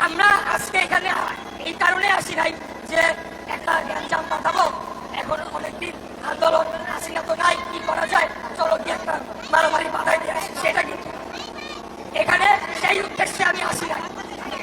আমরা আজকে এখানে এই কারণে আসি নাই যে একটা গ্যাঞ্জাম পাঠাবো, এখন অনেকদিন আন্দোলন হাসিনা তো নাই, কি করা যায়, চলো কি একটা মারামারি বাধাই দিয়ে আসি, সেটা কিন্তু এখানে সেই উদ্দেশ্যে আমি আসি নাই।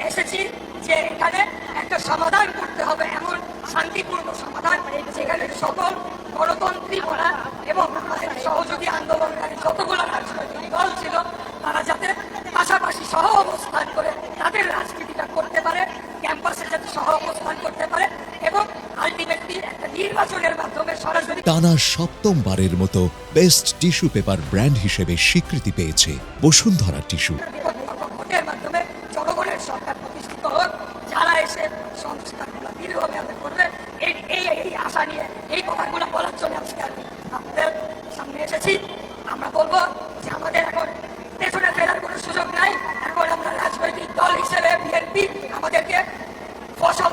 এসেছি যে এখানে একটা সমাধান করতে হবে, এমন শান্তিপূর্ণ সমাধান যেখানে সকল গণতন্ত্রী বলা এবং আমাদের সহযোগী আন্দোলনকারী যতগুলো রাজনৈতিক দল ছিল তারা যাতে পাশাপাশি সহ অবস্থান করে তাদের রাজনীতিটা করতে পারে, ক্যাম্পাসে যাতে সহ অবস্থান করতে পারে এবং আলটিমেটলি একটা নির্বাচনের মাধ্যমে সরাসরি। টানা সপ্তমবারের মতো বেস্ট টিস্যু পেপার ব্র্যান্ড হিসেবে স্বীকৃতি পেয়েছে বসুন্ধরা টিস্যু। ভোটের মাধ্যমে জনগণের সরকার প্রতিষ্ঠিত হোক, যারা এসে সংস্কারগুলো দীর্ঘমেয়াদে করবে, এই আশা নিয়ে এই কথাগুলো বলার জন্য আজকে আমি আপনাদের সামনে এসেছি। আমরা বলবো যে আমাদের এখন পেছনে ফেরার কোনো সুযোগ নাই। এখন আমরা রাজনৈতিক দল হিসেবে বিএনপি আমাদেরকে ফসল